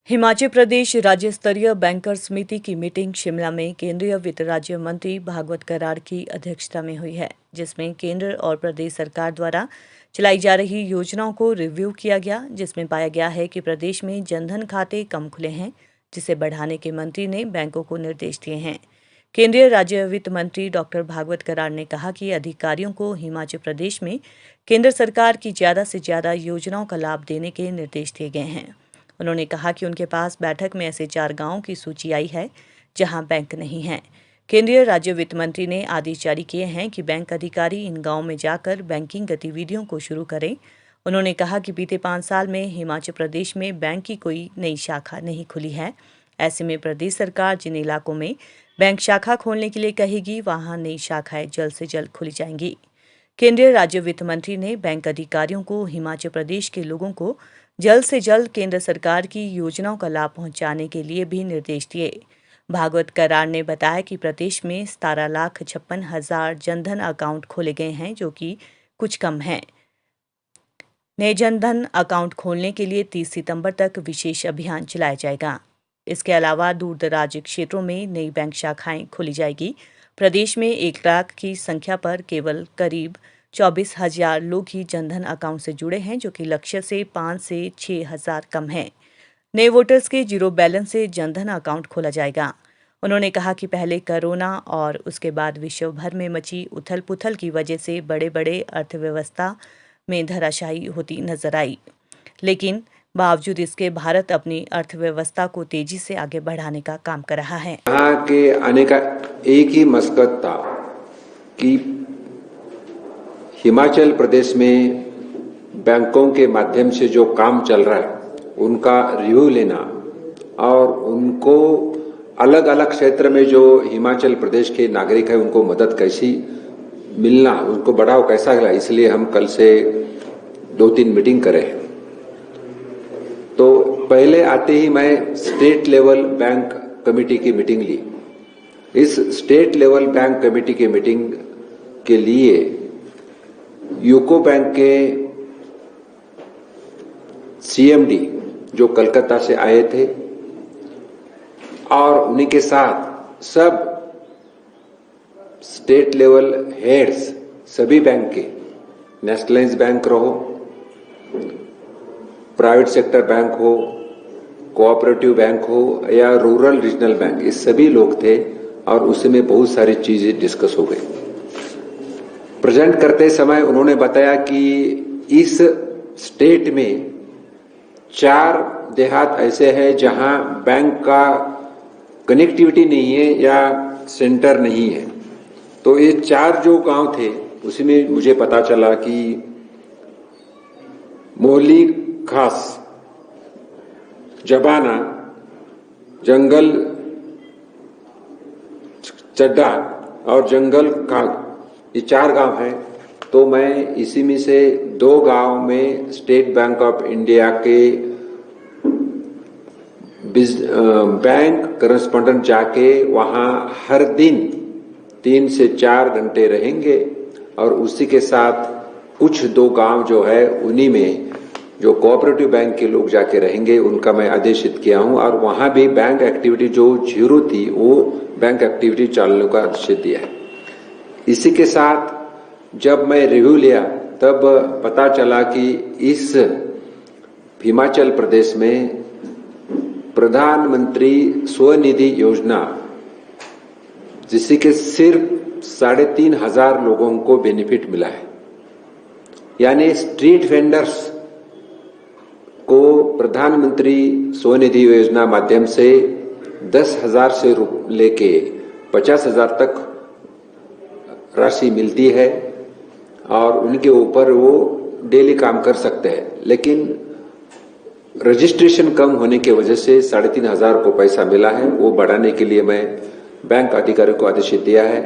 हिमाचल प्रदेश राज्य स्तरीय बैंकर्स समिति की मीटिंग शिमला में केंद्रीय वित्त राज्य मंत्री भागवत कराड़ की अध्यक्षता में हुई है, जिसमें केंद्र और प्रदेश सरकार द्वारा चलाई जा रही योजनाओं को रिव्यू किया गया। जिसमें पाया गया है कि प्रदेश में जनधन खाते कम खुले हैं, जिसे बढ़ाने के मंत्री ने बैंकों को निर्देश दिए हैं। केंद्रीय राज्य वित्त मंत्री डॉक्टर भागवत कराड़ ने कहा कि अधिकारियों को हिमाचल प्रदेश में केंद्र सरकार की ज़्यादा से ज़्यादा योजनाओं का लाभ देने के निर्देश दिए गए हैं। उन्होंने कहा कि उनके पास बैठक में ऐसे 4 गांवों की सूची आई है जहां बैंक नहीं है। केंद्रीय राज्य वित्त मंत्री ने आदेश जारी किए हैं कि बैंक अधिकारी इन गांवों में जाकर बैंकिंग गतिविधियों को शुरू करें। उन्होंने कहा कि बीते 5 साल में हिमाचल प्रदेश में बैंक की कोई नई शाखा नहीं खुली है। ऐसे में प्रदेश सरकार जिन इलाकों में बैंक शाखा खोलने के लिए कहेगी, वहां नई शाखाएं जल्द से जल्द खुली जाएंगी। केंद्रीय राज्य वित्त मंत्री ने बैंक अधिकारियों को हिमाचल प्रदेश के लोगों को जल्द से जल्द केंद्र सरकार की योजनाओं का लाभ पहुंचाने के लिए भी निर्देश दिए। भागवत कराड़ ने बताया कि प्रदेश में 17,56,000 जनधन अकाउंट खोले गए हैं, जो कि कुछ कम है। नए जनधन अकाउंट खोलने के लिए 30 सितंबर तक विशेष अभियान चलाया जाएगा। इसके अलावा दूर दराज क्षेत्रों में नई बैंक शाखाएं खोली जाएगी। प्रदेश में 1 लाख की संख्या पर केवल करीब 24,000 लोग ही जनधन अकाउंट से जुड़े हैं, जो कि लक्ष्य से 5 से 6,000 कम है। नए वोटर्स के जीरो बैलेंस से जनधन अकाउंट खोला जाएगा। उन्होंने कहा कि पहले कोरोना और उसके बाद विश्व भर में मची उथल पुथल की वजह से बड़े बड़े अर्थव्यवस्था में धराशायी होती नजर आई, लेकिन बावजूद इसके भारत अपनी अर्थव्यवस्था को तेजी से आगे बढ़ाने का काम कर रहा है। यहाँ के आने का एक ही मकसद था कि हिमाचल प्रदेश में बैंकों के माध्यम से जो काम चल रहा है उनका रिव्यू लेना और उनको अलग अलग क्षेत्र में जो हिमाचल प्रदेश के नागरिक है उनको मदद कैसी मिलना, उनको बढ़ाव कैसा मिला, इसलिए हम कल से 2-3 मीटिंग करे। तो पहले आते ही मैं स्टेट लेवल बैंक कमेटी की मीटिंग ली। इस स्टेट लेवल बैंक कमेटी की मीटिंग के लिए यूको बैंक के सीएमडी जो कलकत्ता से आए थे और उन्हीं के साथ सब स्टेट लेवल हेड्स सभी बैंक के, नेशनलाइज्ड बैंक रहो, प्राइवेट सेक्टर बैंक हो, कोऑपरेटिव बैंक हो या रूरल रीजनल बैंक, ये सभी लोग थे और उसमें बहुत सारी चीजें डिस्कस हो गई। प्रेजेंट करते समय उन्होंने बताया कि इस स्टेट में 4 देहात ऐसे हैं जहां बैंक का कनेक्टिविटी नहीं है या सेंटर नहीं है। तो ये 4 जो गांव थे उसमें मुझे पता चला कि मोहली खास, जबाना, जंगल चड्डा और जंगल खाग, ये 4 गांव हैं। तो मैं इसी में से 2 गांव में स्टेट बैंक ऑफ इंडिया के बैंक करस्पॉन्डेंट जाके वहां हर दिन 3 से 4 घंटे रहेंगे और उसी के साथ कुछ 2 गांव जो है उन्हीं में जो कोऑपरेटिव बैंक के लोग जाके रहेंगे, उनका मैं आदेशित किया हूं और वहां भी बैंक एक्टिविटी जो 0 थी वो बैंक एक्टिविटी चालू का आदेश दिया है। इसी के साथ जब मैं रिव्यू लिया तब पता चला कि इस हिमाचल प्रदेश में प्रधानमंत्री स्वनिधि योजना, जिससे कि सिर्फ 3,500 लोगों को बेनिफिट मिला है। यानी स्ट्रीट वेंडर्स को प्रधानमंत्री स्वनिधि योजना माध्यम से 10,000 से लेके 50,000 तक राशि मिलती है और उनके ऊपर वो डेली काम कर सकते हैं। लेकिन रजिस्ट्रेशन कम होने की वजह से 3,500 को पैसा मिला है, वो बढ़ाने के लिए मैं बैंक अधिकारियों को आदेश दिया है।